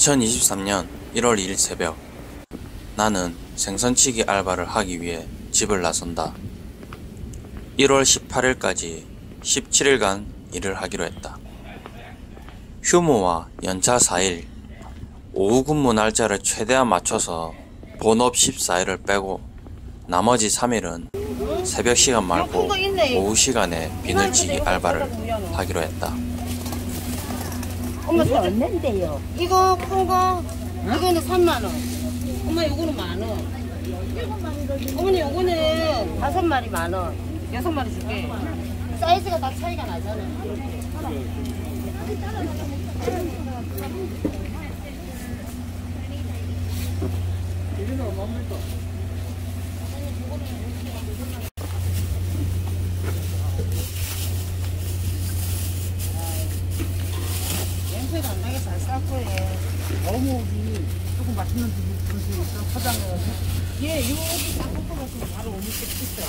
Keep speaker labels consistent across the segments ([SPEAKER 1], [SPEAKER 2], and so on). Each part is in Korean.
[SPEAKER 1] 2023년 1월 2일 새벽, 나는 생선치기 알바를 하기 위해 집을 나선다. 1월 18일까지 17일간 일을 하기로 했다. 휴무와 연차 4일, 오후 근무 날짜를 최대한 맞춰서 본업 14일을 빼고 나머지 3일은 새벽 시간 말고 오후 시간에 비늘치기 알바를 하기로 했다.
[SPEAKER 2] 엄마 이거 얼마인데요? 이거 큰 거, 이거는 3만 원. 엄마 요거는 만 원. 어머니 요거는 5마리 만 원. 6마리 줄게. 사이즈가 다 차이가 나잖아. 이거는 얼마입니까? 냄새가 안 나게 잘 쌀 거예요. 어묵이 조금 맛있는 분이 있어 포장해가지고. 예, 여기 딱 볶아가지고 바로 어묵 있어요.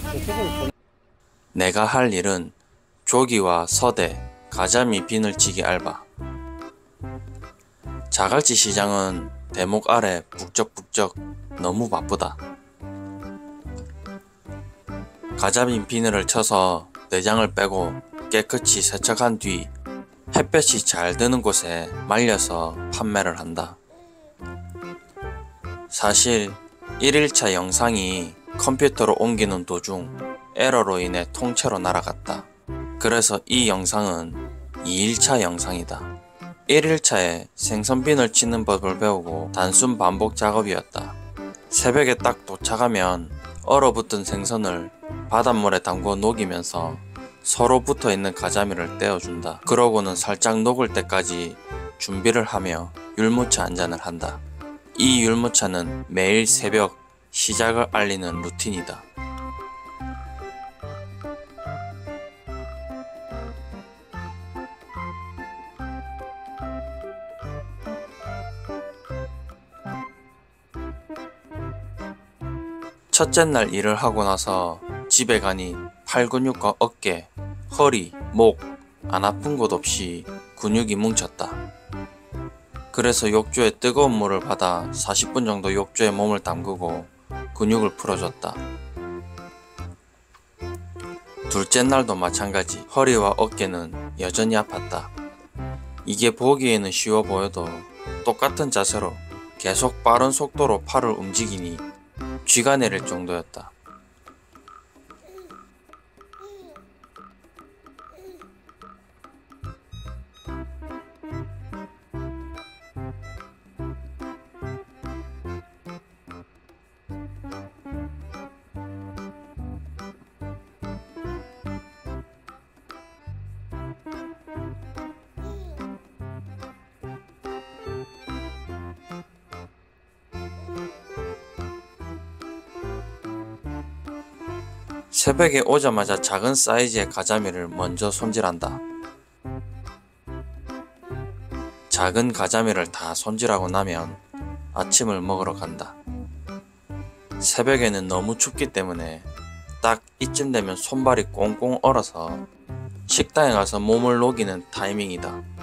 [SPEAKER 2] 감사합니다.
[SPEAKER 1] 내가 할 일은 조기와 서대, 가자미 비늘치기 알바. 자갈치 시장은 대목 아래 북적북적 너무 바쁘다. 가자미 비늘을 쳐서 내장을 빼고 깨끗이 세척한 뒤 햇볕이 잘 드는 곳에 말려서 판매를 한다. 사실 1일차 영상이 컴퓨터로 옮기는 도중 에러로 인해 통째로 날아갔다. 그래서 이 영상은 2일차 영상이다. 1일차에 생선비늘 치는 법을 배우고 단순 반복 작업이었다. 새벽에 딱 도착하면 얼어붙은 생선을 바닷물에 담궈 녹이면서 서로 붙어있는 가자미를 떼어준다. 그러고는 살짝 녹을 때까지 준비를 하며 율무차 한잔을 한다. 이 율무차는 매일 새벽 시작을 알리는 루틴이다. 첫째 날 일을 하고 나서 집에 가니 팔 근육과 어깨, 허리, 목, 안 아픈 곳 없이 근육이 뭉쳤다. 그래서 욕조에 뜨거운 물을 받아 40분 정도 욕조에 몸을 담그고 근육을 풀어줬다. 둘째 날도 마찬가지. 허리와 어깨는 여전히 아팠다. 이게 보기에는 쉬워 보여도 똑같은 자세로 계속 빠른 속도로 팔을 움직이니 쥐가 내릴 정도였다. 새벽에 오자마자 작은 사이즈의 가자미를 먼저 손질한다. 작은 가자미를 다 손질하고 나면 아침을 먹으러 간다. 새벽에는 너무 춥기 때문에 딱 이쯤 되면 손발이 꽁꽁 얼어서 식당에 가서 몸을 녹이는 타이밍이다.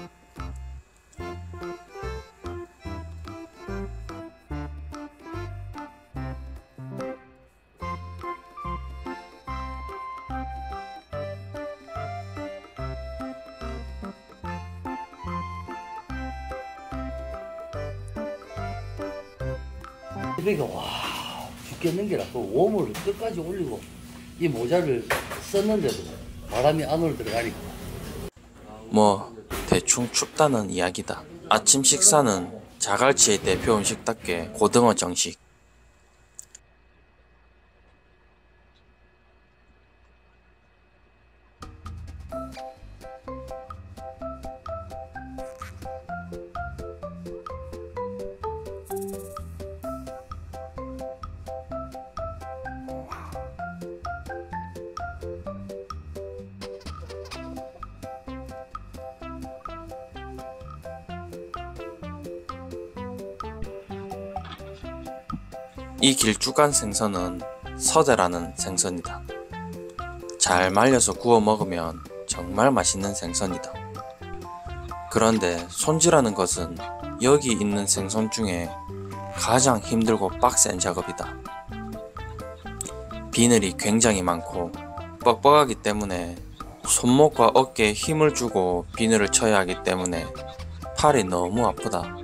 [SPEAKER 3] 새벽에 와 죽겠는 게라 그 웜을 끝까지 올리고 이 모자를 썼는데도 바람이 안으로 들어가니까
[SPEAKER 1] 뭐 대충 춥다는 이야기다. 아침 식사는 자갈치의 대표 음식답게 고등어 정식. 이 길쭉한 생선은 서대라는 생선이다. 잘 말려서 구워 먹으면 정말 맛있는 생선이다. 그런데 손질하는 것은 여기 있는 생선 중에 가장 힘들고 빡센 작업이다. 비늘이 굉장히 많고 뻑뻑하기 때문에 손목과 어깨에 힘을 주고 비늘을 쳐야 하기 때문에 팔이 너무 아프다.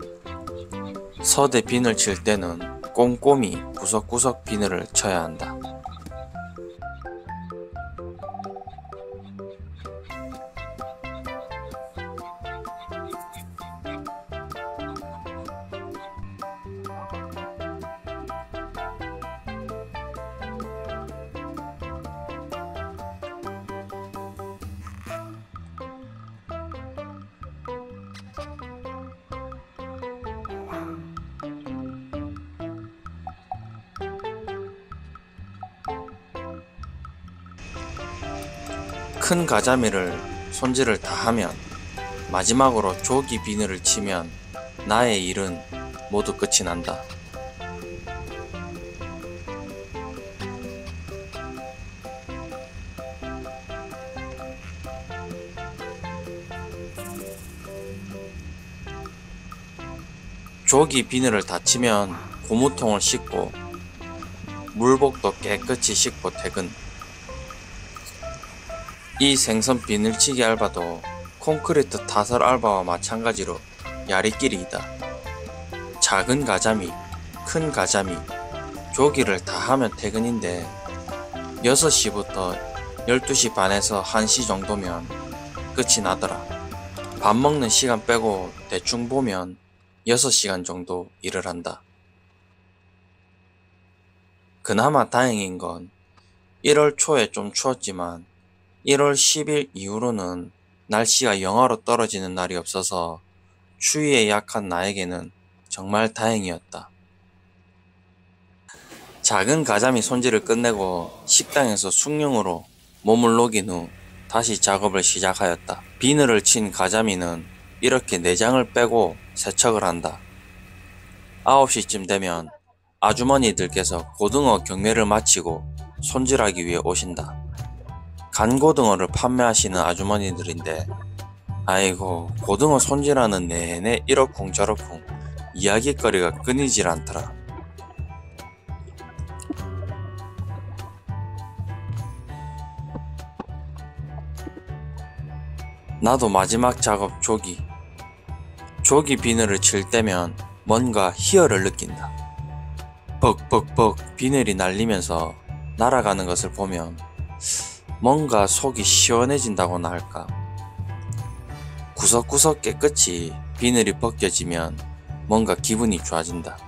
[SPEAKER 1] 서대 비늘 칠 때는 꼼꼼히 구석구석 비늘을 쳐야 한다. 큰 가자미를 손질을 다 하면 마지막으로 조기 비늘을 치면 나의 일은 모두 끝이 난다. 조기 비늘을 다 치면 고무통을 씻고 물복도 깨끗이 씻고 퇴근. 이 생선 비늘치기 알바도 콘크리트 타설 알바와 마찬가지로 야리끼리이다. 작은 가자미, 큰 가자미, 조기를 다 하면 퇴근인데 6시부터 12시 반에서 1시 정도면 끝이 나더라. 밥 먹는 시간 빼고 대충 보면 6시간 정도 일을 한다. 그나마 다행인 건 1월 초에 좀 추웠지만 1월 10일 이후로는 날씨가 영하로 떨어지는 날이 없어서 추위에 약한 나에게는 정말 다행이었다. 작은 가자미 손질을 끝내고 식당에서 숭늉으로 몸을 녹인 후 다시 작업을 시작하였다. 비늘을 친 가자미는 이렇게 내장을 빼고 세척을 한다. 9시쯤 되면 아주머니들께서 고등어 경매를 마치고 손질하기 위해 오신다. 간고등어를 판매하시는 아주머니들인데 아이고 고등어 손질하는 내내 이러쿵 저러쿵 이야기거리가 끊이질 않더라. 나도 마지막 작업 조기 비늘을 칠 때면 뭔가 희열을 느낀다. 벅벅벅 비늘이 날리면서 날아가는 것을 보면 뭔가 속이 시원해진다고나 할까. 구석구석 깨끗이 비늘이 벗겨지면 뭔가 기분이 좋아진다.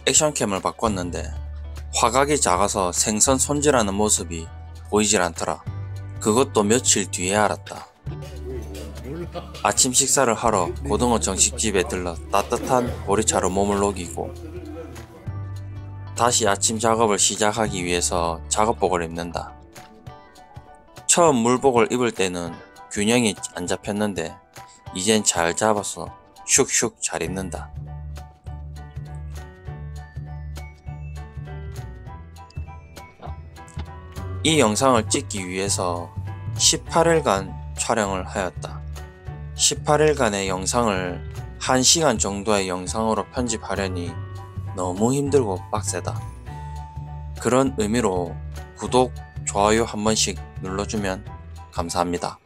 [SPEAKER 1] 액션캠을 바꿨는데 화각이 작아서 생선 손질하는 모습이 보이질 않더라. 그것도 며칠 뒤에 알았다. 아침 식사를 하러 고등어 정식집에 들러 따뜻한 보리차로 몸을 녹이고 다시 아침 작업을 시작하기 위해서 작업복을 입는다. 처음 물복을 입을 때는 균형이 안 잡혔는데 이젠 잘 잡아서 슉슉 잘 입는다. 이 영상을 찍기 위해서 18일간 촬영을 하였다. 18일간의 영상을 1시간 정도의 영상으로 편집하려니 너무 힘들고 빡세다. 그런 의미로 구독, 좋아요 한 번씩 눌러주면 감사합니다.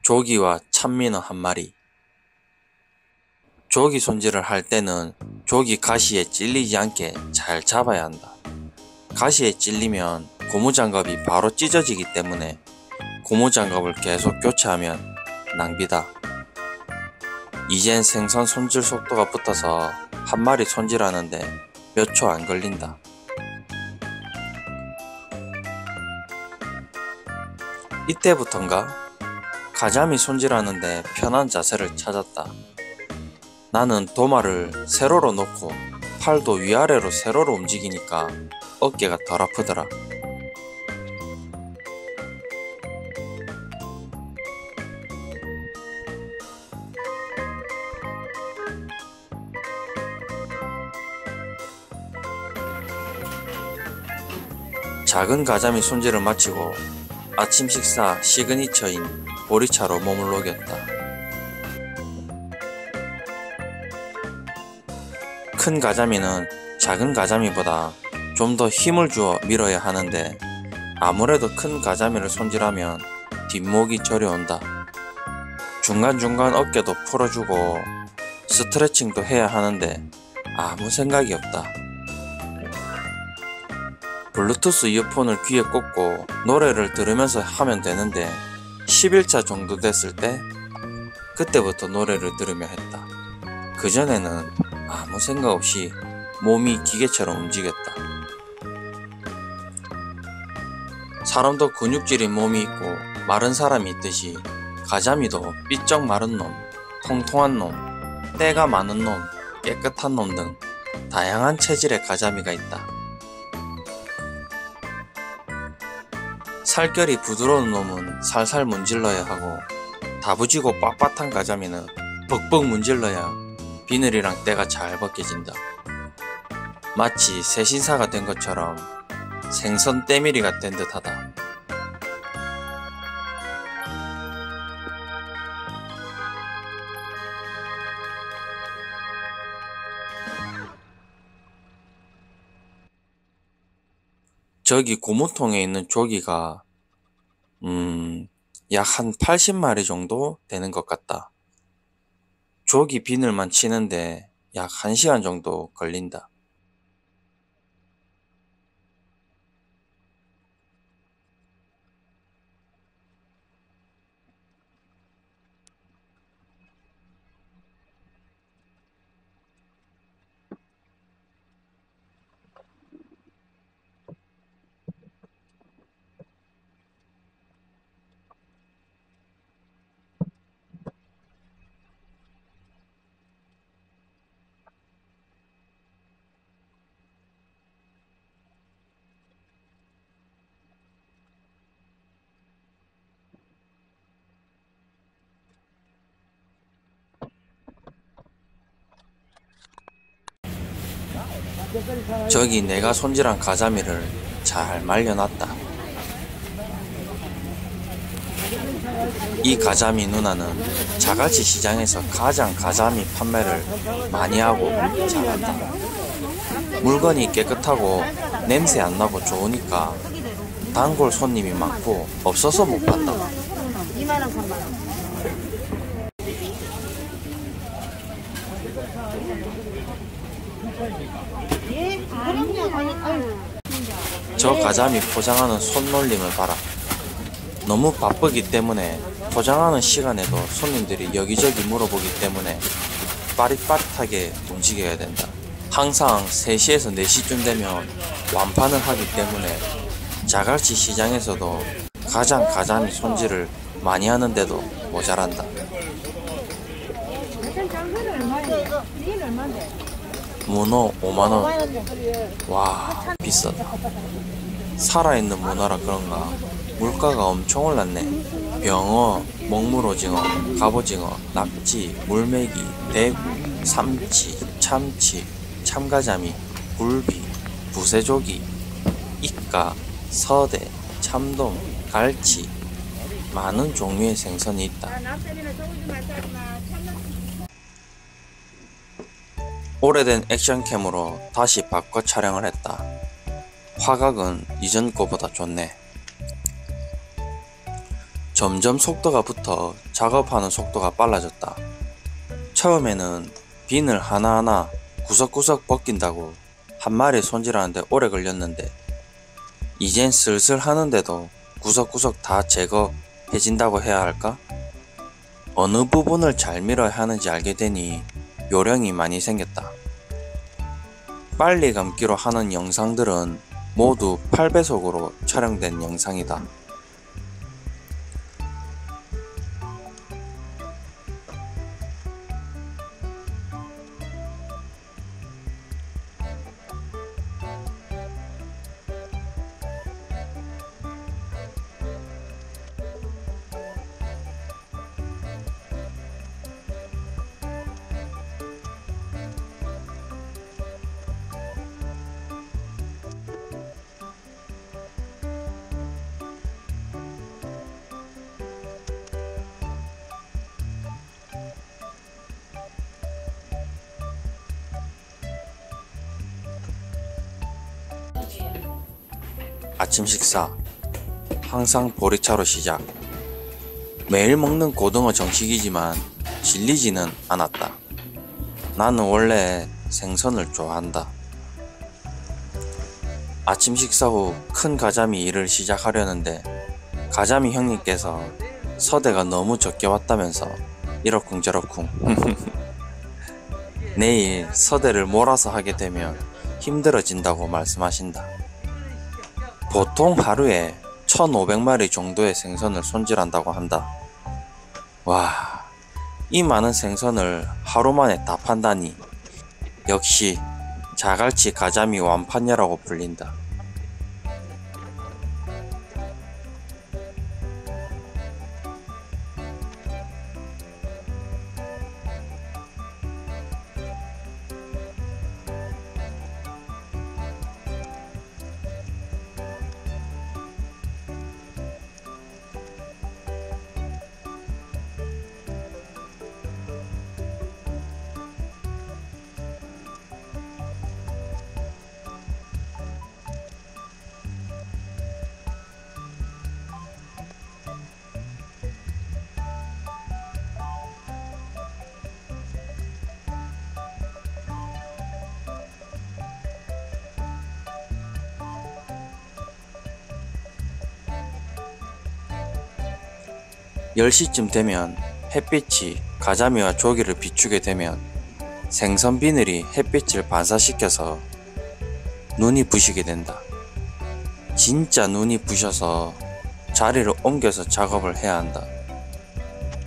[SPEAKER 1] 조기와 찬민어 한 마리. 조기 손질을 할 때는 조기 가시에 찔리지 않게 잘 잡아야 한다. 가시에 찔리면 고무장갑이 바로 찢어지기 때문에 고무장갑을 계속 교체하면 낭비다. 이젠 생선 손질 속도가 붙어서 한 마리 손질하는데 몇 초 안 걸린다. 이때부턴가 가자미 손질하는데 편한 자세를 찾았다. 나는 도마를 세로로 놓고 팔도 위아래로 세로로 움직이니까 어깨가 덜 아프더라. 작은 가자미 손질을 마치고 아침 식사 시그니처인 보리차로 몸을 녹였다. 큰 가자미는 작은 가자미보다 좀 더 힘을 주어 밀어야 하는데 아무래도 큰 가자미를 손질하면 뒷목이 저려온다. 중간중간 어깨도 풀어주고 스트레칭도 해야 하는데 아무 생각이 없다. 블루투스 이어폰을 귀에 꽂고 노래를 들으면서 하면 되는데 11차 정도 됐을 때 그때부터 노래를 들으며 했다. 그전에는 아무 생각 없이 몸이 기계처럼 움직였다. 사람도 근육질인 몸이 있고 마른 사람이 있듯이 가자미도 삐쩍 마른 놈, 통통한 놈, 때가 많은 놈, 깨끗한 놈 등 다양한 체질의 가자미가 있다. 살결이 부드러운 놈은 살살 문질러야 하고 다부지고 빳빳한 가자미는 벅벅 문질러야 비늘이랑 때가 잘 벗겨진다. 마치 새신사가 된 것처럼 생선 때밀이가 된 듯하다. 저기 고무통에 있는 조기가 약 한 80마리 정도 되는 것 같다. 조기 비늘만 치는데 약 1시간 정도 걸린다. 저기 내가 손질한 가자미를 잘 말려놨다. 이 가자미 누나는 자갈치 시장에서 가장 가자미 판매를 많이 하고 잘한다. 물건이 깨끗하고 냄새 안 나고 좋으니까 단골 손님이 많고 없어서 못 판다.
[SPEAKER 2] 2만원, 3만원. 예, 그럼요.
[SPEAKER 1] 저 가자미 포장하는 손놀림을 봐라. 너무 바쁘기 때문에 포장하는 시간에도 손님들이 여기저기 물어보기 때문에 빠릿빠릿하게 움직여야 된다. 항상 3시에서 4시쯤 되면 완판을 하기 때문에 자갈치 시장에서도 가장 가자미 손질을 많이 하는데도 모자란다. 문어 5만원. 와, 비싸다. 살아있는 문어라 그런가 물가가 엄청 올랐네. 병어, 먹물오징어, 갑오징어, 낙지, 물메기, 대구, 삼치, 참치, 참가자미, 굴비, 부세조기, 이까, 서대, 참돔, 갈치, 많은 종류의 생선이 있다. 오래된 액션캠으로 다시 바꿔 촬영을 했다. 화각은 이전 거보다 좋네. 점점 속도가 붙어 작업하는 속도가 빨라졌다. 처음에는 비늘 하나하나 구석구석 벗긴다고 한 마리 손질하는데 오래 걸렸는데 이젠 슬슬 하는데도 구석구석 다 제거해진다고 해야 할까? 어느 부분을 잘 밀어야 하는지 알게 되니 요령이 많이 생겼다. 빨리 감기로 하는 영상들은 모두 8배속으로 촬영된 영상이다. 아침 식사 항상 보리차로 시작. 매일 먹는 고등어 정식이지만 질리지는 않았다. 나는 원래 생선을 좋아한다. 아침 식사 후 큰 가자미 일을 시작하려는데 가자미 형님께서 서대가 너무 적게 왔다면서 이러쿵저러쿵 내일 서대를 몰아서 하게 되면 힘들어진다고 말씀하신다. 보통 하루에 1500마리 정도의 생선을 손질한다고 한다. 와, 이 많은 생선을 하루 만에 다 판다니 역시 자갈치 가자미 완판녀라고 불린다. 열 시쯤 되면 햇빛이 가자미와 조기를 비추게 되면 생선 비늘이 햇빛을 반사시켜서 눈이 부시게 된다. 진짜 눈이 부셔서 자리를 옮겨서 작업을 해야 한다.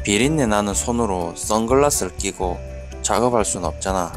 [SPEAKER 1] 비린내 나는 손으로 선글라스를 끼고 작업할 순 없잖아.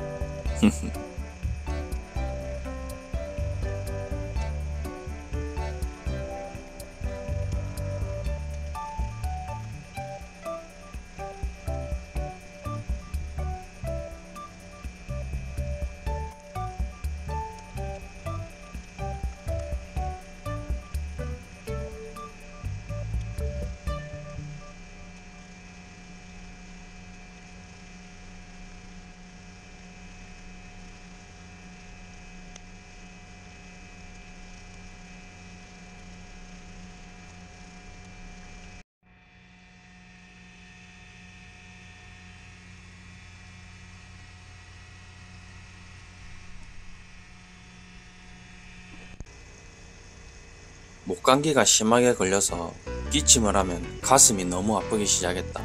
[SPEAKER 1] 목감기가 심하게 걸려서 기침을 하면 가슴이 너무 아프기 시작했다.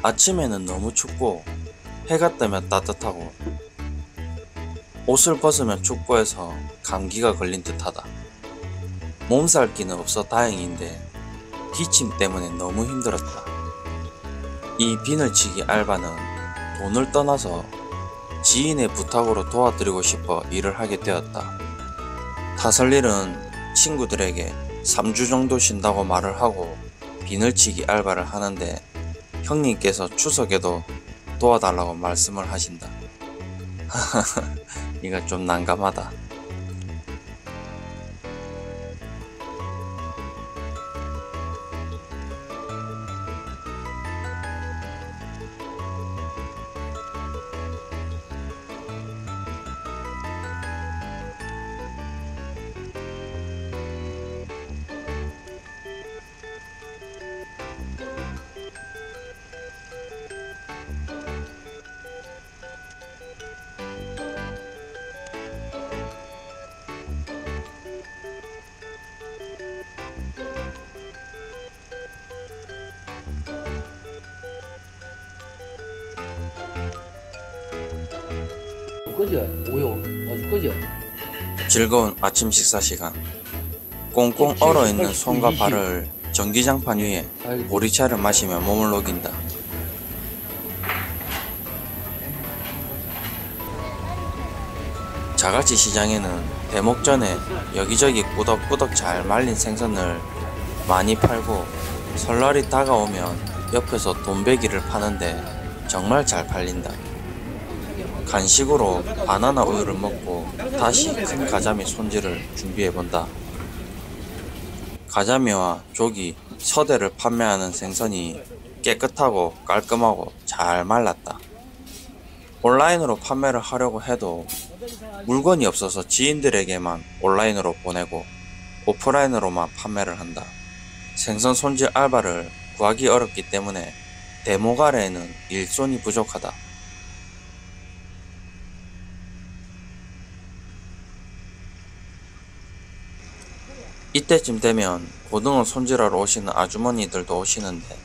[SPEAKER 1] 아침에는 너무 춥고 해가 뜨면 따뜻하고 옷을 벗으면 춥고 해서 감기가 걸린 듯하다. 몸살기는 없어 다행인데 기침 때문에 너무 힘들었다. 이 비늘치기 알바는 돈을 떠나서 지인의 부탁으로 도와드리고 싶어 일을 하게 되었다. 타설일은 친구들에게 3주 정도 쉰다고 말을 하고 비늘치기 알바를 하는데 형님께서 추석에도 도와달라고 말씀을 하신다. 이거 좀 난감하다.
[SPEAKER 3] 그지? 오요 아주 그지?
[SPEAKER 1] 즐거운 아침 식사 시간. 꽁꽁 얼어있는 손과 발을 전기장판 위에 보리차를 마시며 몸을 녹인다. 자갈치 시장에는 대목 전에 여기저기 꾸덕꾸덕 잘 말린 생선을 많이 팔고 설날이 다가오면 옆에서 돈베기를 파는데 정말 잘 팔린다. 간식으로 바나나 우유를 먹고 다시 큰 가자미 손질을 준비해본다. 가자미와 조기, 서대를 판매하는 생선이 깨끗하고 깔끔하고 잘 말랐다. 온라인으로 판매를 하려고 해도 물건이 없어서 지인들에게만 온라인으로 보내고 오프라인으로만 판매를 한다. 생선 손질 알바를 구하기 어렵기 때문에 대목 아래에는 일손이 부족하다. 이때쯤 되면 고등어 손질하러 오시는 아주머니들도 오시는데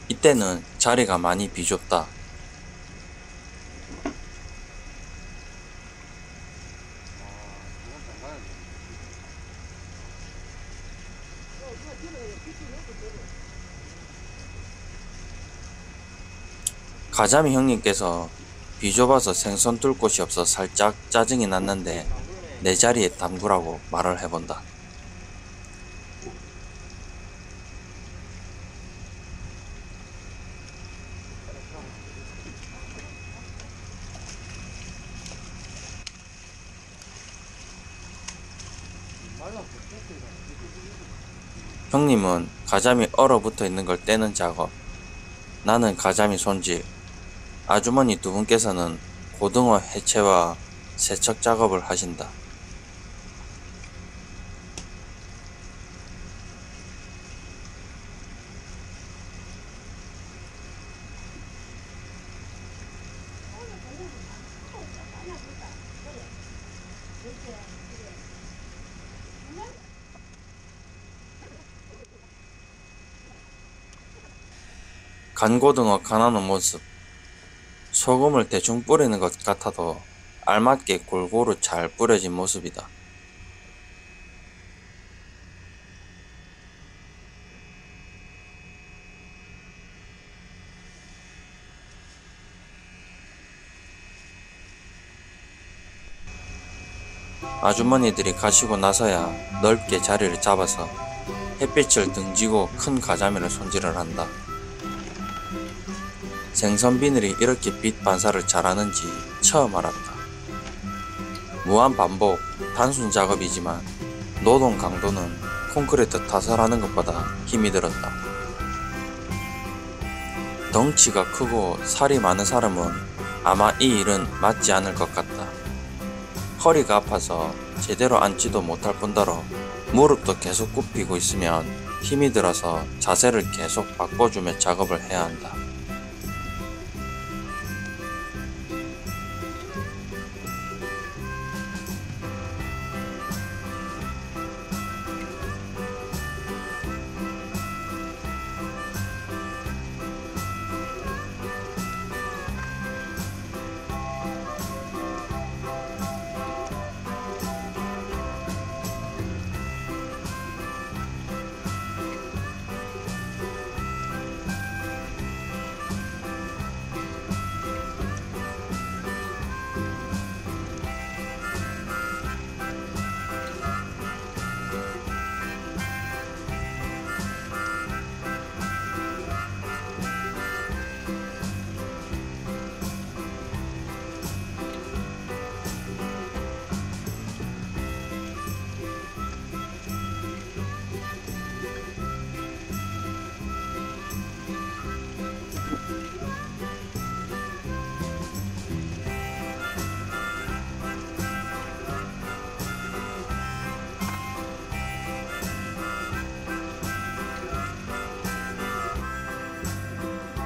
[SPEAKER 1] 이때는 자리가 많이 비좁다. 가자미 형님께서 비좁아서 생선 뚫 곳이 없어 살짝 짜증이 났는데 내 자리에 담그라고 말을 해본다. 형님은 가자미 얼어붙어 있는 걸 떼는 작업, 나는 가자미 손질, 아주머니 두 분께서는 고등어 해체와 세척 작업을 하신다. 간고등어 간하는 모습, 소금을 대충 뿌리는 것 같아도 알맞게 골고루 잘 뿌려진 모습이다. 아주머니들이 가시고 나서야 넓게 자리를 잡아서 햇빛을 등지고 큰 가자미를 손질을 한다. 생선 비늘이 이렇게 빛 반사를 잘하는지 처음 알았다. 무한 반복, 단순 작업이지만 노동 강도는 콘크리트 타설하는 것보다 힘이 들었다. 덩치가 크고 살이 많은 사람은 아마 이 일은 맞지 않을 것 같다. 허리가 아파서 제대로 앉지도 못할 뿐더러 무릎도 계속 굽히고 있으면 힘이 들어서 자세를 계속 바꿔주며 작업을 해야 한다.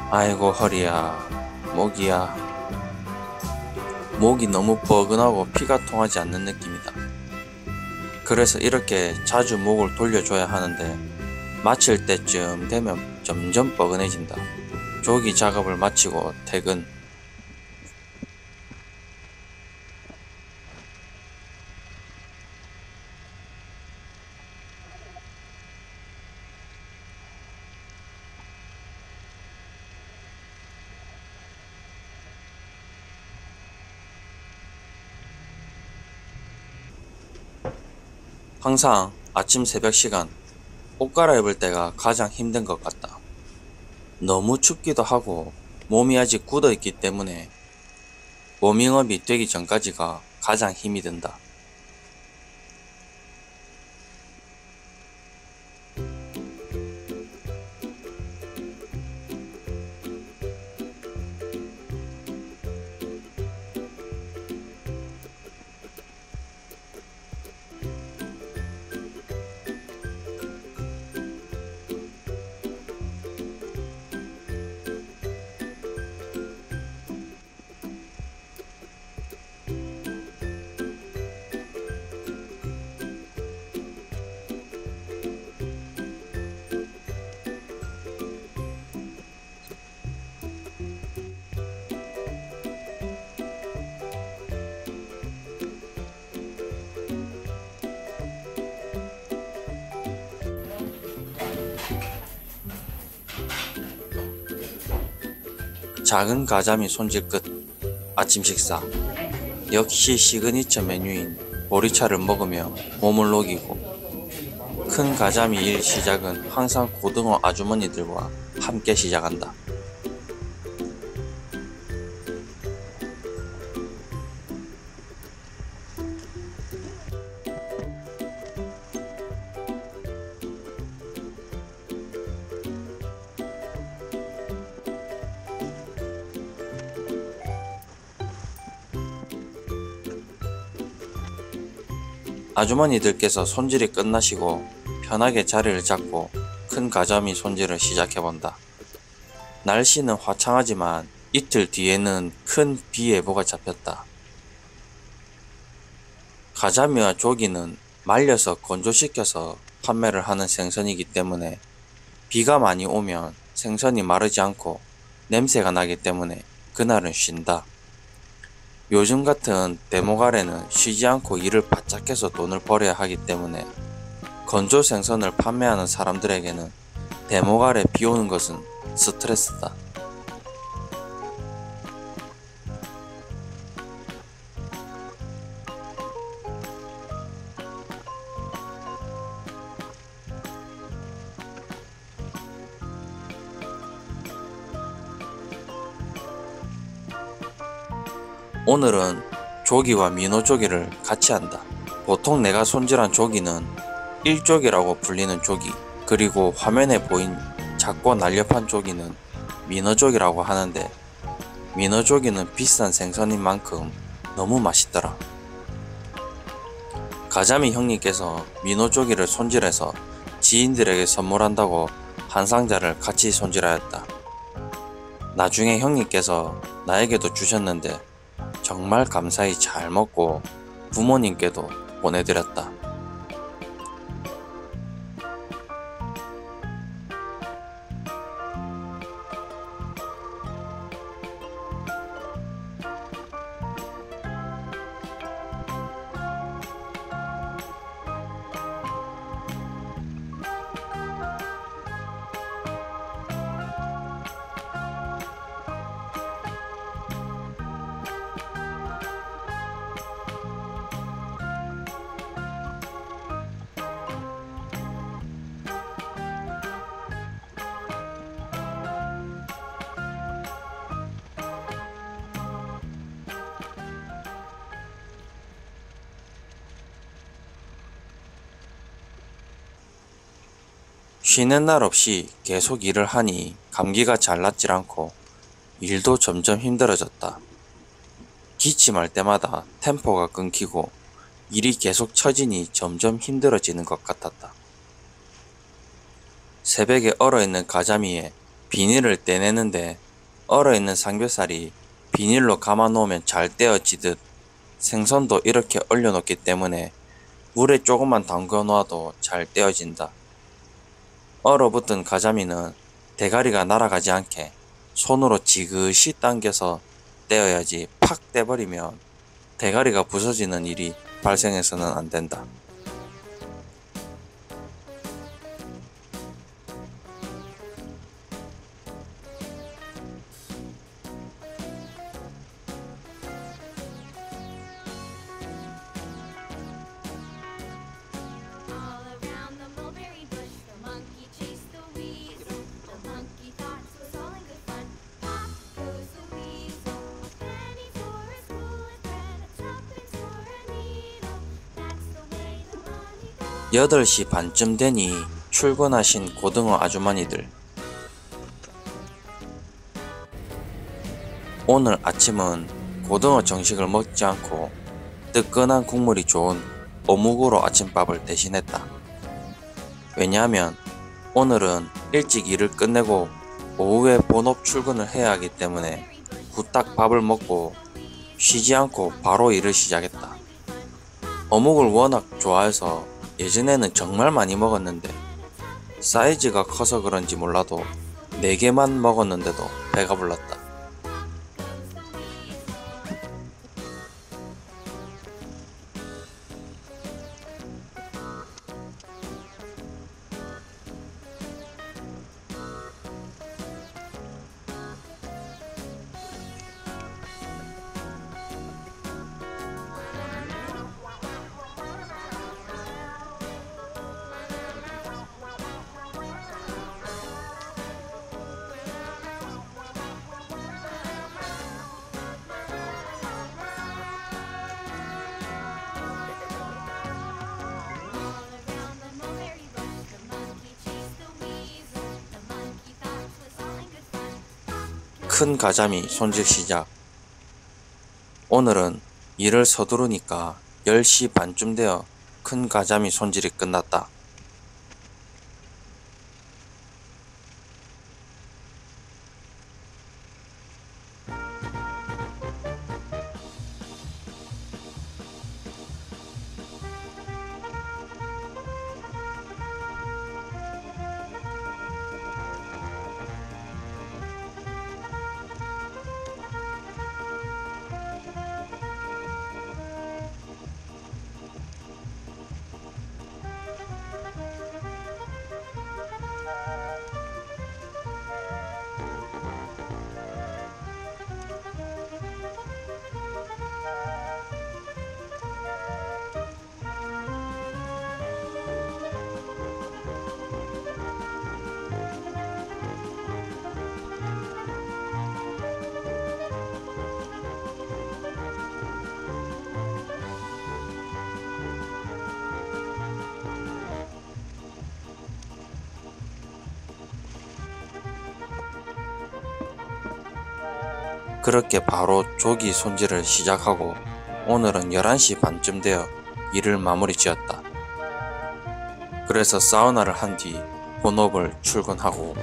[SPEAKER 1] 아이고 허리야, 목이야. 목이 너무 뻐근하고 피가 통하지 않는 느낌이다. 그래서 이렇게 자주 목을 돌려줘야 하는데 마칠 때쯤 되면 점점 뻐근해진다. 조기 작업을 마치고 퇴근. 항상 아침 새벽 시간 옷 갈아입을 때가 가장 힘든 것 같다. 너무 춥기도 하고 몸이 아직 굳어 있기 때문에 워밍업이 되기 전까지가 가장 힘이 든다. 작은 가자미 손질 끝. 아침 식사. 역시 시그니처 메뉴인 보리차를 먹으며 몸을 녹이고 큰 가자미 일 시작은 항상 고등어 아주머니들과 함께 시작한다. 아주머니들께서 손질이 끝나시고 편하게 자리를 잡고 큰 가자미 손질을 시작해본다. 날씨는 화창하지만 이틀 뒤에는 큰 비 예보가 잡혔다. 가자미와 조기는 말려서 건조시켜서 판매를 하는 생선이기 때문에 비가 많이 오면 생선이 마르지 않고 냄새가 나기 때문에 그날은 쉰다. 요즘 같은 대목알에는 쉬지 않고 일을 바짝 해서 돈을 벌어야 하기 때문에 건조 생선을 판매하는 사람들에게는 대목알에 비 오는 것은 스트레스다. 오늘은 조기와 민어조기를 같이 한다. 보통 내가 손질한 조기는 일조기라고 불리는 조기, 그리고 화면에 보인 작고 날렵한 조기는 민어조기라고 하는데, 민어조기는 비싼 생선인 만큼 너무 맛있더라. 가자미 형님께서 민어조기를 손질해서 지인들에게 선물한다고 한 상자를 같이 손질하였다. 나중에 형님께서 나에게도 주셨는데 정말 감사히 잘 먹고 부모님께도 보내드렸다. 쉬는 날 없이 계속 일을 하니 감기가 잘 낫질 않고 일도 점점 힘들어졌다. 기침할 때마다 템포가 끊기고 일이 계속 처지니 점점 힘들어지는 것 같았다. 새벽에 얼어있는 가자미에 비닐을 떼내는데 얼어있는 삼겹살이 비닐로 감아놓으면 잘 떼어지듯 생선도 이렇게 얼려놓기 때문에 물에 조금만 담궈 놓아도 잘 떼어진다. 얼어붙은 가자미는 대가리가 날아가지 않게 손으로 지그시 당겨서 떼어야지 팍 떼버리면 대가리가 부서지는 일이 발생해서는 안 된다. 여덟 시 반쯤 되니 출근하신 고등어 아주머니들. 오늘 아침은 고등어 정식을 먹지 않고 뜨끈한 국물이 좋은 어묵으로 아침밥을 대신했다. 왜냐하면 오늘은 일찍 일을 끝내고 오후에 본업 출근을 해야 하기 때문에 후딱 밥을 먹고 쉬지 않고 바로 일을 시작했다. 어묵을 워낙 좋아해서 예전에는 정말 많이 먹었는데 사이즈가 커서 그런지 몰라도 4개만 먹었는데도 배가 불렀다. 큰 가자미 손질 시작. 오늘은 일을 서두르니까 10시 반쯤 되어 큰 가자미 손질이 끝났다. 그렇게 바로 조기 손질을 시작하고 오늘은 11시 반쯤 되어 일을 마무리 지었다. 그래서 사우나를 한 뒤 본업을 출근하고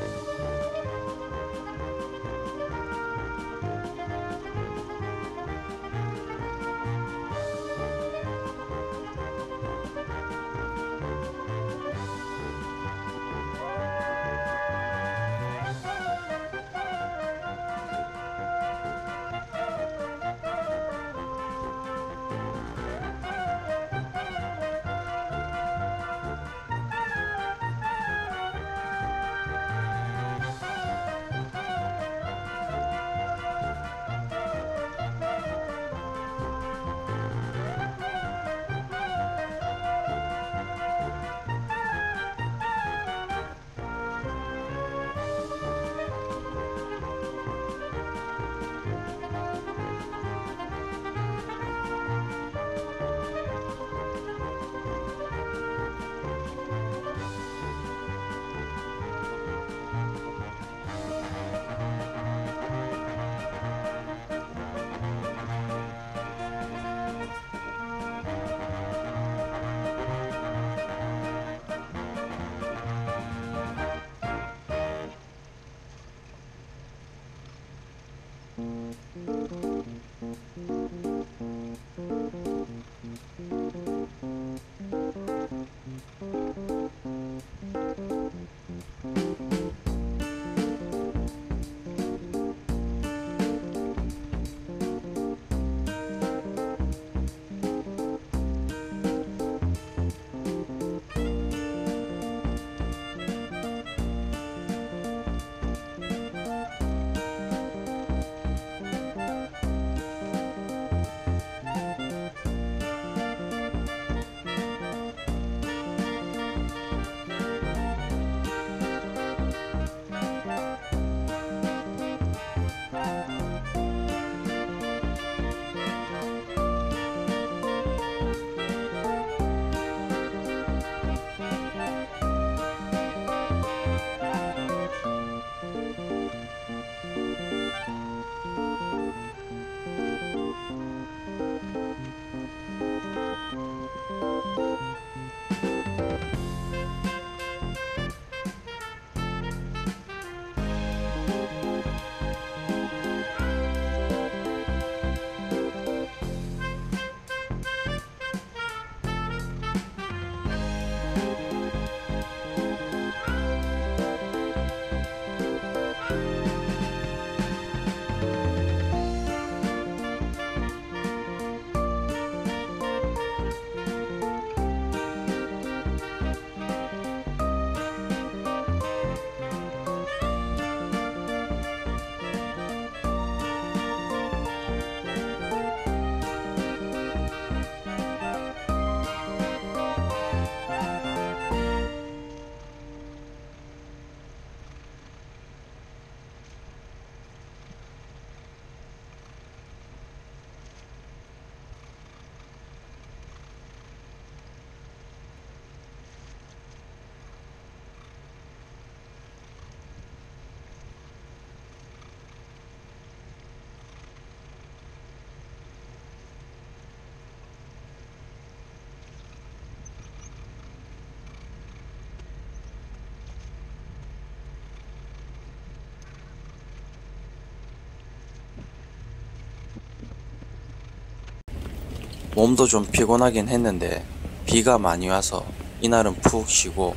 [SPEAKER 1] 몸도 좀 피곤하긴 했는데 비가 많이 와서 이날은 푹 쉬고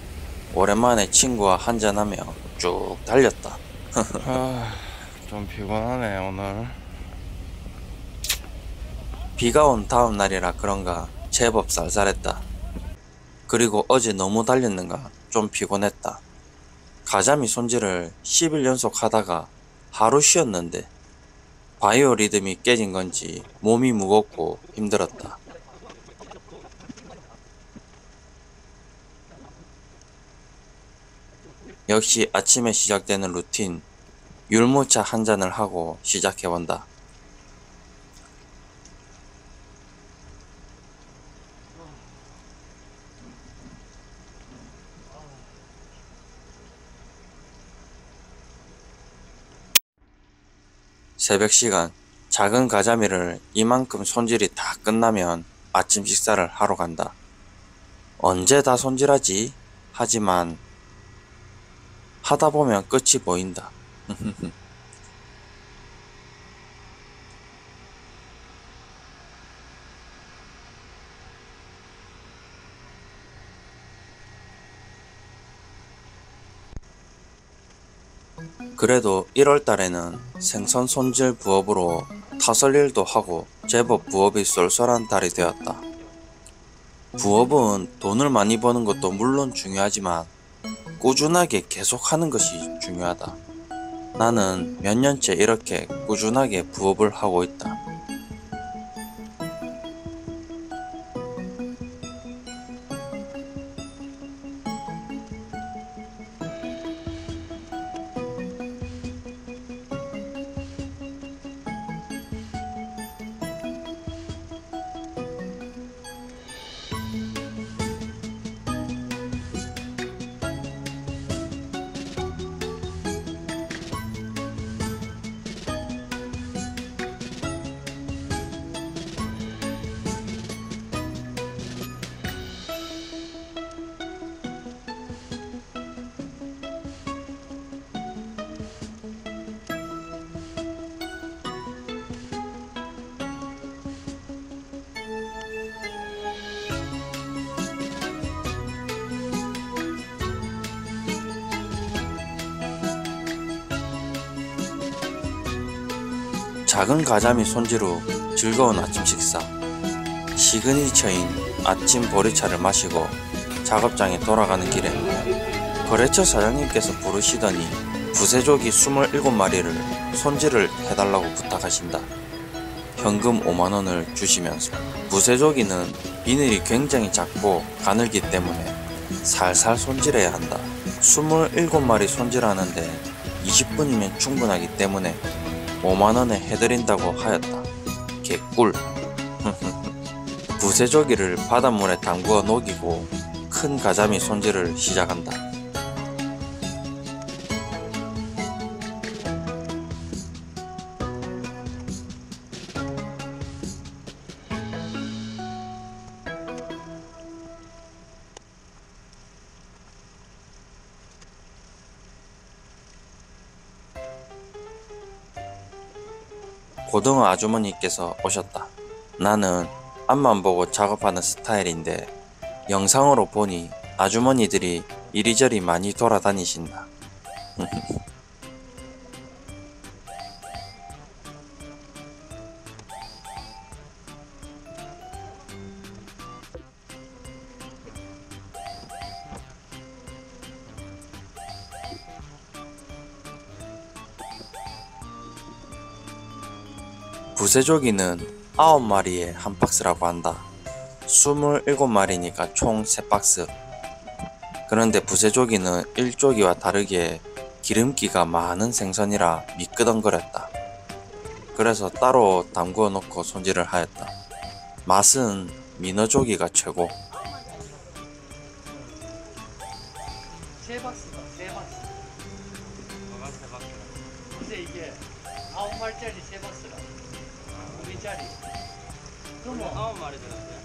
[SPEAKER 1] 오랜만에 친구와 한잔하며 쭉 달렸다. 좀 피곤하네 오늘. 비가 온 다음 날이라 그런가 제법 쌀쌀했다. 그리고 어제 너무 달렸는가 좀 피곤했다. 가자미 손질을 10일 연속 하다가 하루 쉬었는데 바이오 리듬이 깨진 건지 몸이 무겁고 힘들었다. 역시 아침에 시작되는 루틴, 율무차 한 잔을 하고 시작해본다. 새벽 시간, 작은 가자미를 이만큼 손질이 다 끝나면 아침 식사를 하러 간다. 언제 다 손질하지? 하지만 하다 보면 끝이 보인다. 그래도 1월 달에는 생선 손질 부업으로 타설일도 하고 제법 부업이 쏠쏠한 달이 되었다. 부업은 돈을 많이 버는 것도 물론 중요하지만 꾸준하게 계속하는 것이 중요하다. 나는 몇 년째 이렇게 꾸준하게 부업을 하고 있다. 작은 가자미 손질 후 즐거운 아침 식사. 시그니처인 아침 보리차를 마시고 작업장에 돌아가는 길에 거래처 사장님께서 부르시더니 부세조기 27마리를 손질을 해달라고 부탁하신다. 현금 5만원을 주시면서 부세조기는 비늘이 굉장히 작고 가늘기 때문에 살살 손질해야 한다. 27마리 손질하는데 20분이면 충분하기 때문에 5만원에 해드린다고 하였다. 개꿀. 부세조기를 바닷물에 담그어 녹이고 큰 가자미 손질을 시작한다. 고등어 아주머니께서 오셨다. 나는 앞만 보고 작업하는 스타일인데 영상으로 보니 아주머니들이 이리저리 많이 돌아다니신다. 부세조기는 9마리에 한 박스라고 한다. 27마리니까 총 3박스. 그런데 부세조기는 일조기와 다르게 기름기가 많은 생선이라 미끄덩거렸다. 그래서 따로 담그어 놓고 손질을 하였다. 맛은 민어조기가 최고.
[SPEAKER 3] 3박스다, 3박스. 뭐가 3박스? 근데 이게 9마리짜리 3박스라. 우리짜리. 그럼 9마리 되는데?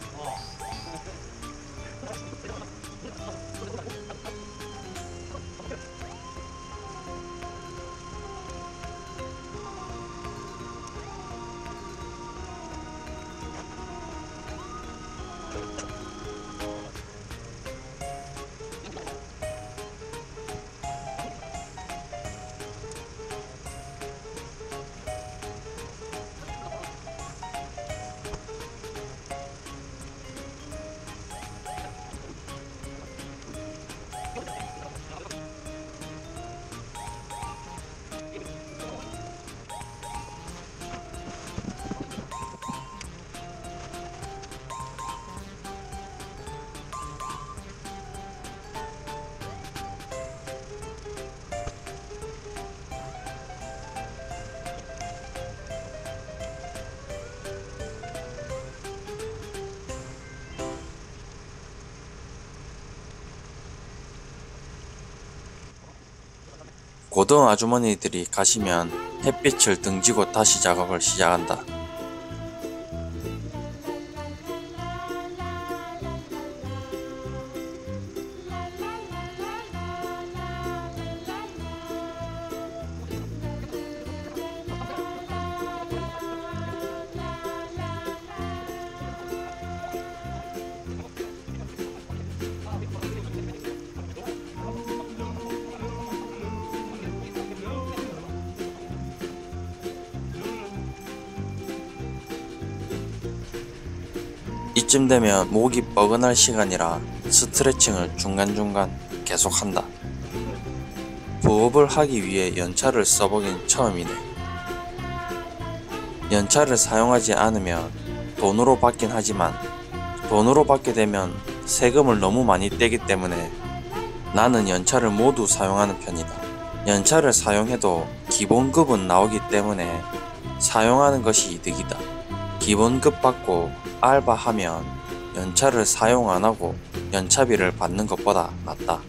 [SPEAKER 1] 고등 아주머니들이 가시면 햇빛을 등지고 다시 작업을 시작한다. 이쯤 되면 목이 뻐근할 시간이라 스트레칭을 중간중간 계속한다. 부업을 하기 위해 연차를 써보긴 처음이네. 연차를 사용하지 않으면 돈으로 받긴 하지만 돈으로 받게 되면 세금을 너무 많이 떼기 때문에 나는 연차를 모두 사용하는 편이다. 연차를 사용해도 기본급은 나오기 때문에 사용하는 것이 이득이다. 기본급 받고 알바하면 연차를 사용 안하고 연차비를 받는 것보다 낫다.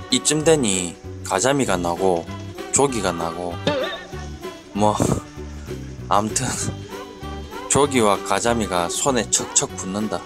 [SPEAKER 1] 이쯤 되니 가자미가 나고 조기가 나고 뭐 암튼 조기와 가자미가 손에 척척 붙는다.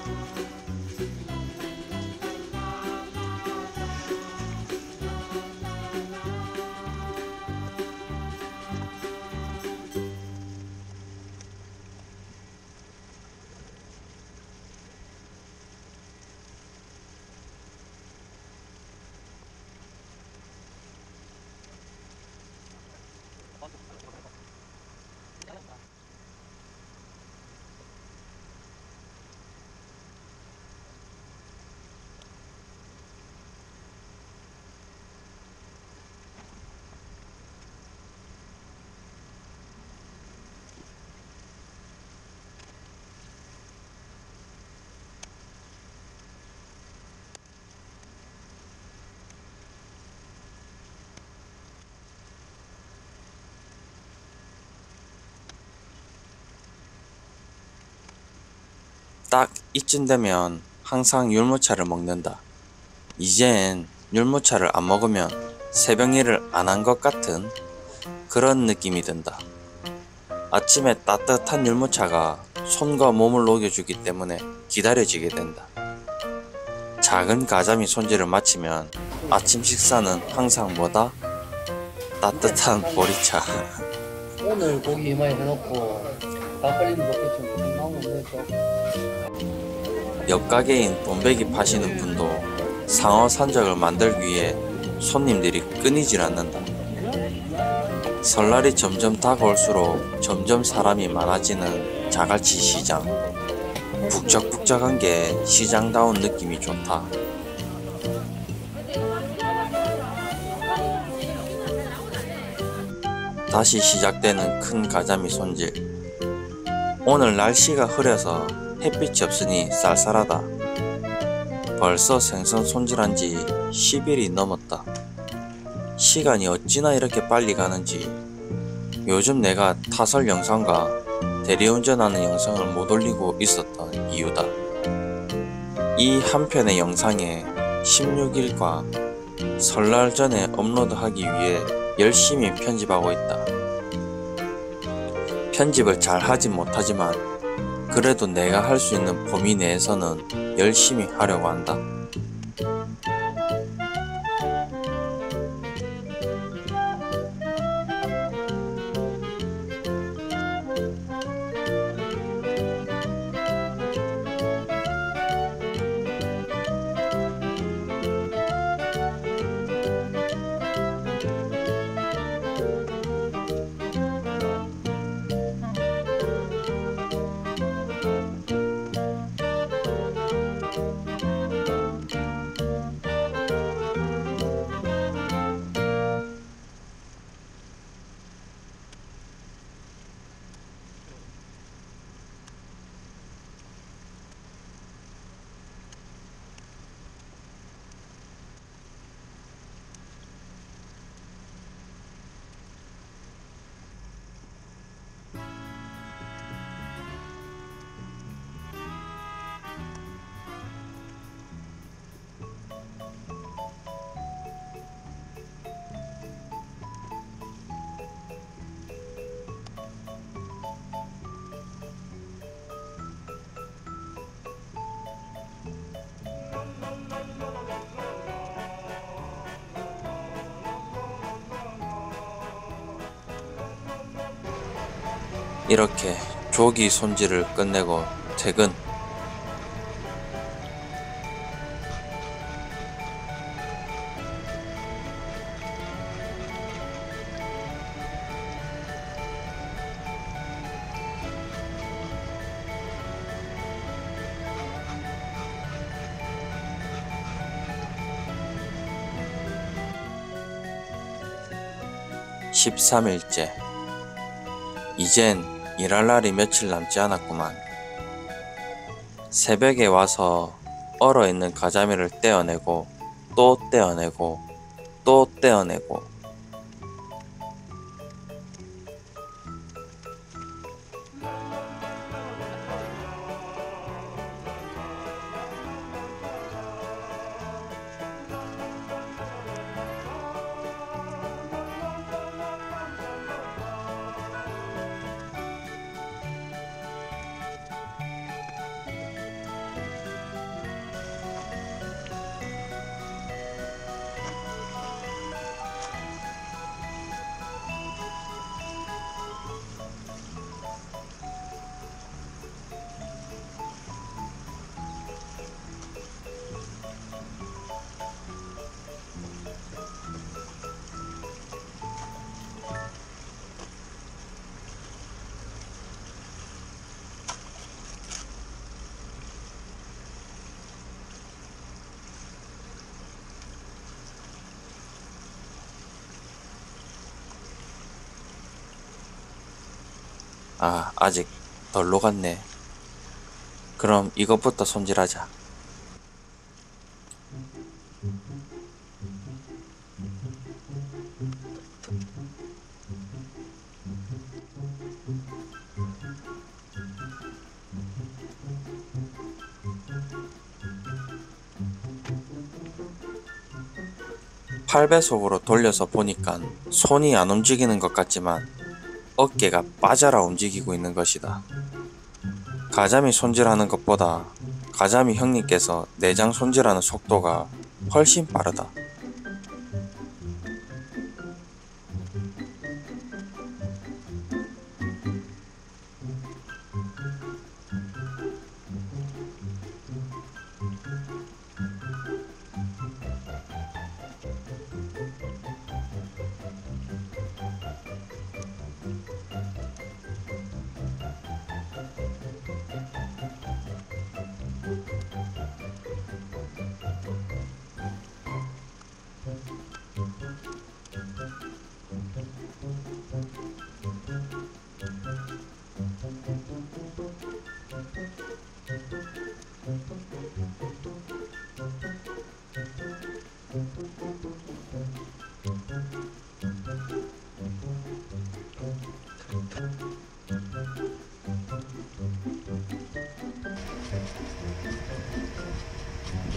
[SPEAKER 1] 딱 이쯤 되면 항상 율무차를 먹는다. 이젠 율무차를 안 먹으면 새벽일을 안 한 것 같은 그런 느낌이 든다. 아침에 따뜻한 율무차가 손과 몸을 녹여주기 때문에 기다려지게 된다. 작은 가자미 손질을 마치면 아침 식사는 항상 뭐다? 따뜻한 보리차.
[SPEAKER 3] 오늘 고기 많이 해놓고 닭발림 먹고 좀 건강한 거
[SPEAKER 1] 옆 가게인 돈베기 파시는 분도 상어 산적을 만들기 위해 손님들이 끊이질 않는다. 설날이 점점 다가올수록 점점 사람이 많아지는 자갈치 시장. 북적북적한 게 시장다운 느낌이 좋다. 다시 시작되는 큰 가자미 손질. 오늘 날씨가 흐려서 햇빛이 없으니 쌀쌀하다. 벌써 생선 손질한 지 10일이 넘었다. 시간이 어찌나 이렇게 빨리 가는지 요즘 내가 타설 영상과 대리운전하는 영상을 못 올리고 있었던 이유다. 이 한 편의 영상에 16일과 설날 전에 업로드하기 위해 열심히 편집하고 있다. 편집을 잘 하진 못하지만 그래도 내가 할 수 있는 범위 내에서는 열심히 하려고 한다. 이렇게 조기 손질을 끝내고 퇴근. (13일째) 이젠 일할 날이 며칠 남지 않았구만. 새벽에 와서 얼어있는 가자미를 떼어내고 또 떼어내고 또 떼어내고. 아직 덜 녹았네. 그럼 이것부터 손질하자. 팔배속으로 돌려서 보니까 손이 안 움직이는 것 같지만 어깨가 빠져라 움직이고 있는 것이다. 가자미 손질하는 것보다 가자미 형님께서 내장 손질하는 속도가 훨씬 빠르다.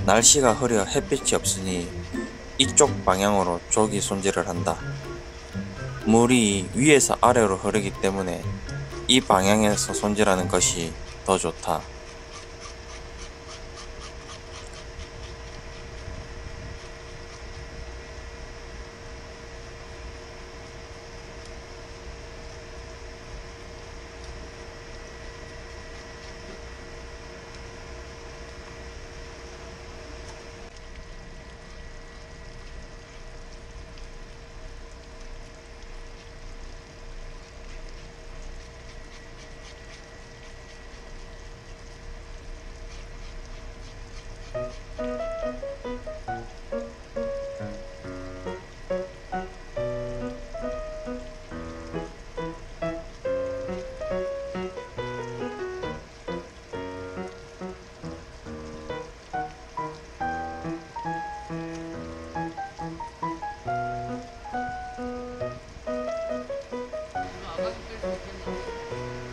[SPEAKER 1] 날씨가 흐려 햇빛이 없으니 이쪽 방향으로 조기 손질을 한다. 물이 위에서 아래로 흐르기 때문에 이 방향에서 손질하는 것이 더 좋다.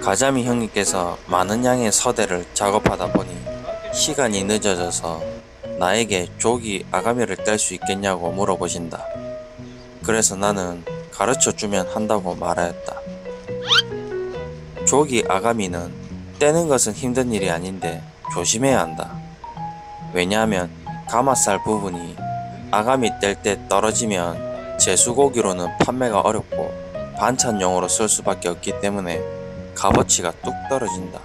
[SPEAKER 1] 가자미 형님께서 많은 양의 서대를 작업하다 보니 시간이 늦어져서 나에게 조기 아가미를 뗄 수 있겠냐고 물어보신다. 그래서 나는 가르쳐주면 한다고 말하였다. 조기 아가미는 떼는 것은 힘든 일이 아닌데 조심해야 한다. 왜냐하면 가마살 부분이 아가미 뗄 때 떨어지면 제수고기로는 판매가 어렵고 반찬용으로 쓸 수밖에 없기 때문에 값어치가 뚝 떨어진다.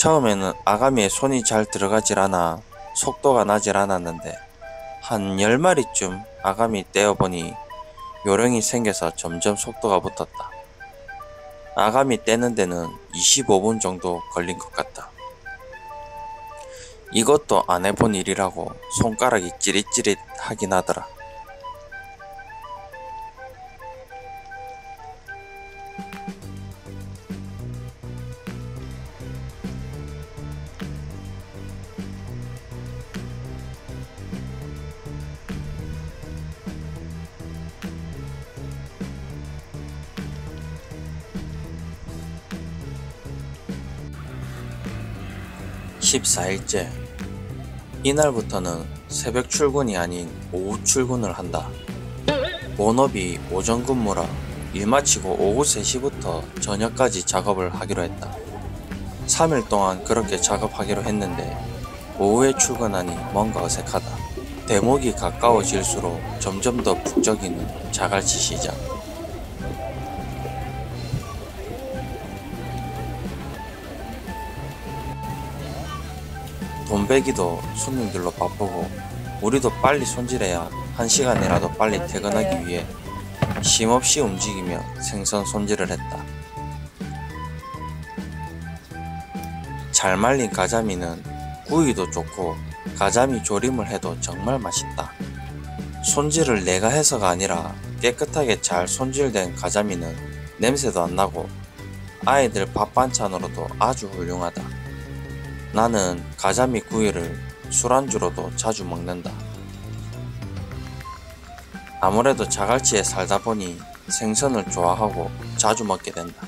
[SPEAKER 1] 처음에는 아가미에 손이 잘 들어가질 않아 속도가 나질 않았는데 한 10마리쯤 아가미 떼어보니 요령이 생겨서 점점 속도가 붙었다. 아가미 떼는 데는 25분 정도 걸린 것 같다. 이것도 안 해본 일이라고 손가락이 찌릿찌릿 하긴 하더라. (14일째) 이날부터는 새벽 출근이 아닌 오후 출근을 한다. 본업이 오전 근무라 일 마치고 오후 3시부터 저녁까지 작업을 하기로 했다. 3일 동안 그렇게 작업하기로 했는데 오후에 출근하니 뭔가 어색하다. 대목이 가까워질수록 점점 더 북적이는 자갈치 시장. 돈배기도 손님들로 바쁘고 우리도 빨리 손질해야 1시간이라도 빨리 퇴근하기 위해 쉼없이 움직이며 생선 손질을 했다. 잘 말린 가자미는 구이도 좋고 가자미 조림을 해도 정말 맛있다. 손질을 내가 해서가 아니라 깨끗하게 잘 손질된 가자미는 냄새도 안 나고 아이들 밥 반찬으로도 아주 훌륭하다. 나는 가자미 구이를 술안주로도 자주 먹는다. 아무래도 자갈치에 살다 보니 생선을 좋아하고 자주 먹게 된다.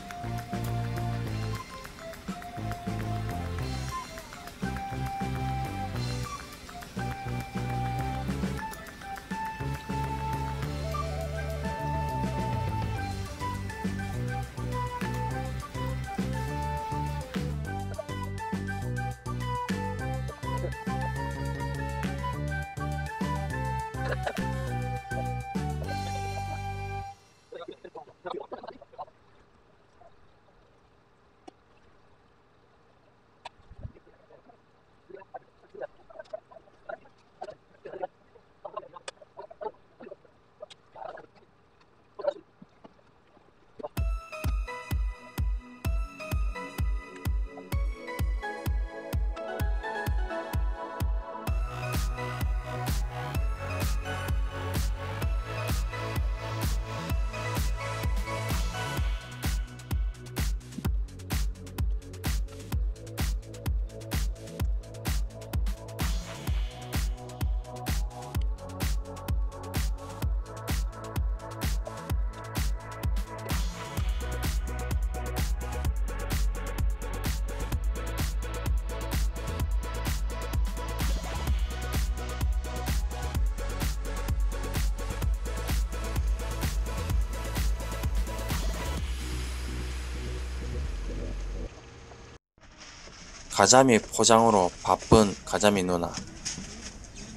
[SPEAKER 1] 가자미 포장으로 바쁜 가자미 누나.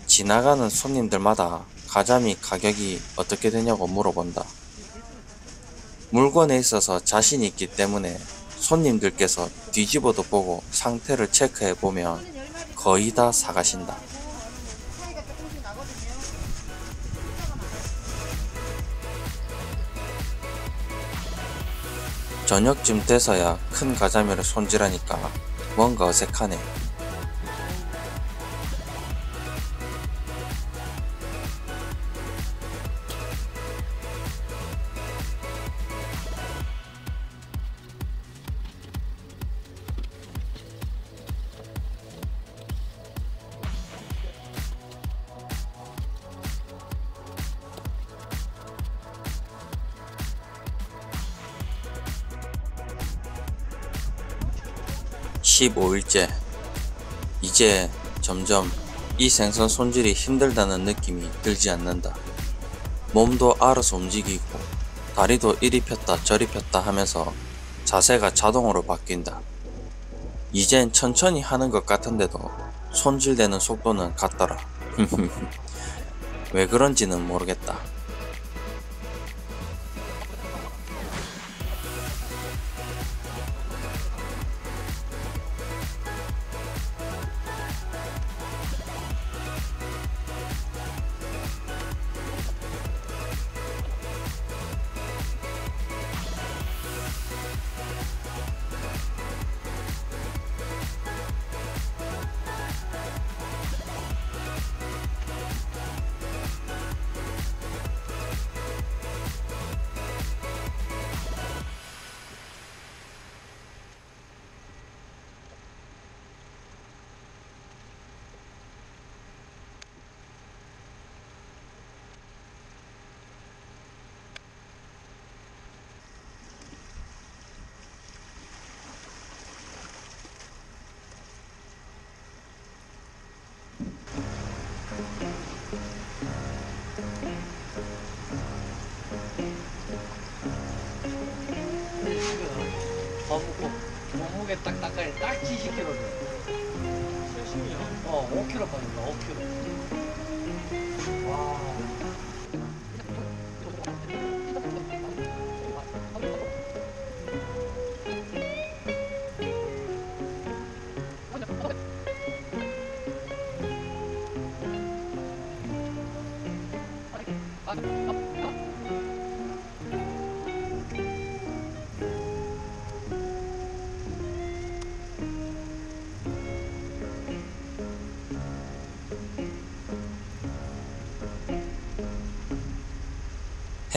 [SPEAKER 1] 지나가는 손님들마다 가자미 가격이 어떻게 되냐고 물어본다. 물건에 있어서 자신이 있기 때문에 손님들께서 뒤집어도 보고 상태를 체크해 보면 거의 다 사가신다. 저녁쯤 돼서야 큰 가자미를 손질하니까 뭔가 어색하네. (15일째) 이제 점점 이 생선 손질이 힘들다는 느낌이 들지 않는다. 몸도 알아서 움직이고 다리도 이리 폈다 저리 폈다 하면서 자세가 자동으로 바뀐다. 이젠 천천히 하는 것 같은데도 손질되는 속도는 같더라. 왜 그런지는 모르겠다.
[SPEAKER 3] 밥 먹고 몸무게 딱 닦아야 딱 70kg. 70이요? 5kg 빠진다. 5kg. 와.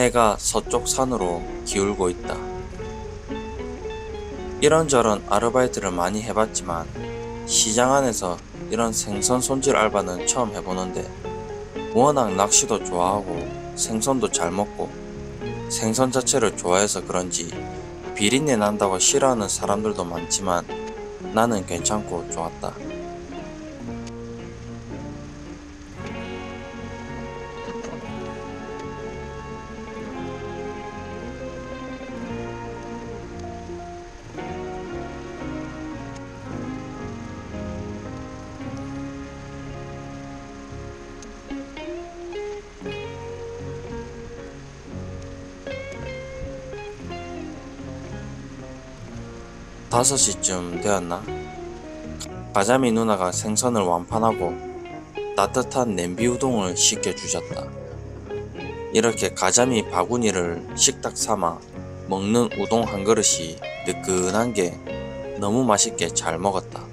[SPEAKER 1] 해가 서쪽 산으로 기울고 있다. 이런저런 아르바이트를 많이 해봤지만 시장 안에서 이런 생선 손질 알바는 처음 해보는데 워낙 낚시도 좋아하고 생선도 잘 먹고 생선 자체를 좋아해서 그런지 비린내 난다고 싫어하는 사람들도 많지만 나는 괜찮고 좋았다. 다섯 시쯤 되었나? 가자미 누나가 생선을 완판하고 따뜻한 냄비 우동을 시켜주셨다. 이렇게 가자미 바구니를 식탁 삼아 먹는 우동 한 그릇이 뜨끈한 게 너무 맛있게 잘 먹었다.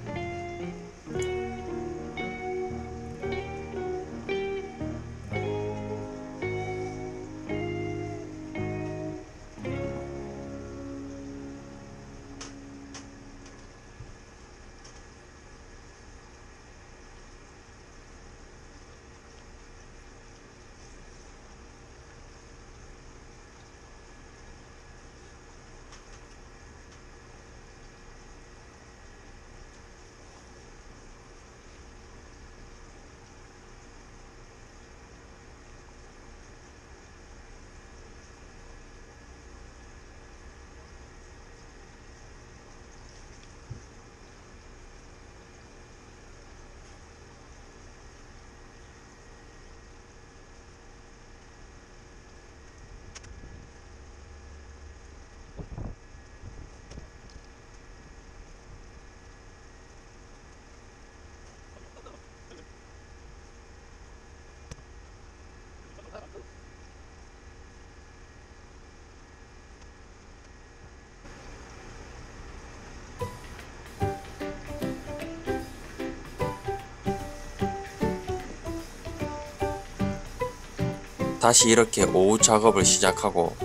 [SPEAKER 1] 다시 이렇게 오후 작업을 시작하고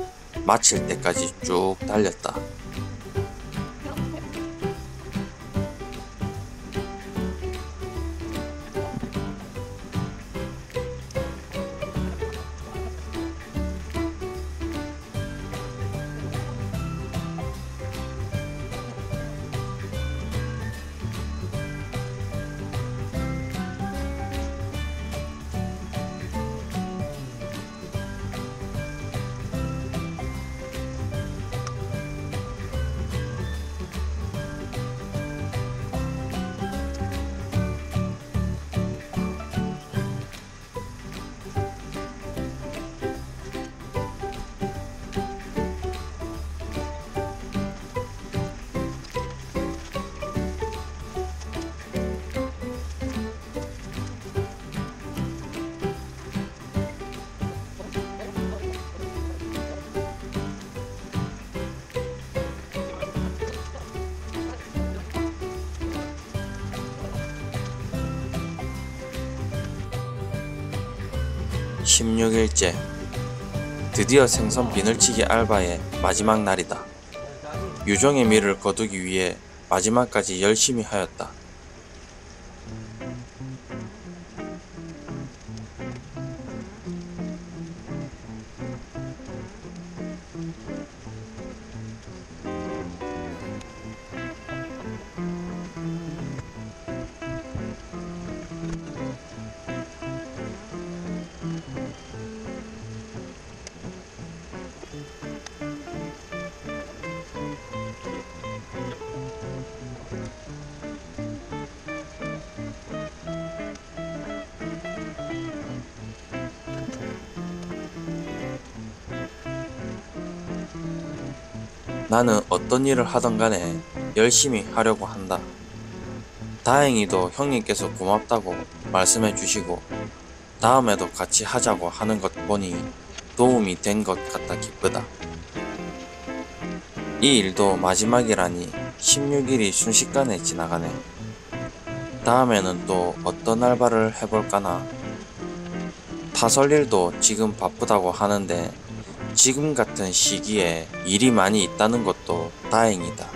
[SPEAKER 1] 마칠 때까지 쭉 달렸다. (16일째) 드디어 생선 비늘치기 알바의 마지막 날이다. 유종의 미를 거두기 위해 마지막까지 열심히 하였다. 나는 어떤 일을 하던 간에 열심히 하려고 한다. 다행히도 형님께서 고맙다고 말씀해 주시고 다음에도 같이 하자고 하는 것 보니 도움이 된 것 같아 기쁘다. 이 일도 마지막이라니 16일이 순식간에 지나가네. 다음에는 또 어떤 알바를 해볼까나. 파설일도 지금 바쁘다고 하는데 지금 같은 시기에 일이 많이 있다는 것도 다행이다.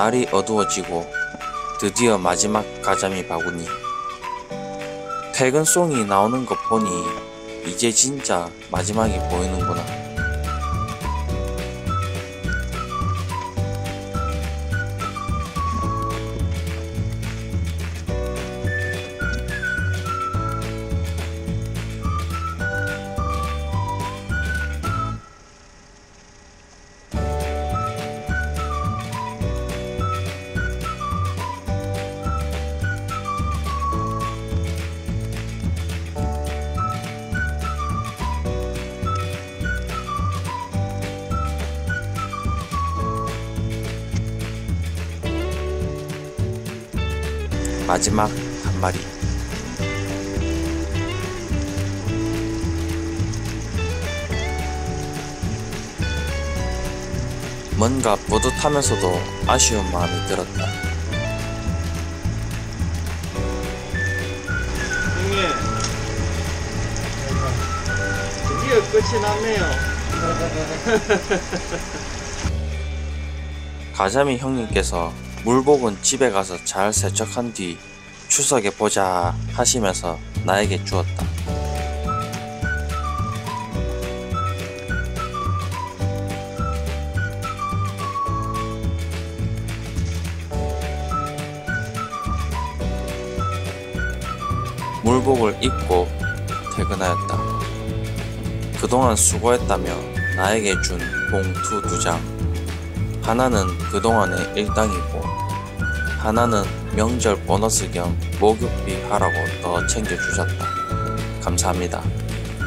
[SPEAKER 1] 날이 어두워지고 드디어 마지막 가자미 바구니. 퇴근송이 나오는 것 보니 이제 진짜 마지막이 보이는구나. 마지막 한 마리. 뭔가 뿌듯하면서도 아쉬운 마음이 들었다.
[SPEAKER 4] 형님, 드디어 끝이 났네요.
[SPEAKER 1] 가자미 형님께서 물복은 집에 가서 잘 세척한 뒤 추석에 보자 하시면서 나에게 주었다. 물복을 입고 퇴근하였다. 그동안 수고했다며 나에게 준 봉투 2장. 하나는 그동안의 일당이고 하나는 명절 보너스 겸 목욕비 하라고 더 챙겨주셨다. 감사합니다.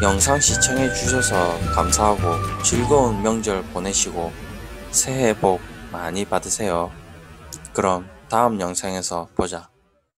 [SPEAKER 1] 영상 시청해주셔서 감사하고 즐거운 명절 보내시고 새해 복 많이 받으세요. 그럼 다음 영상에서 보자.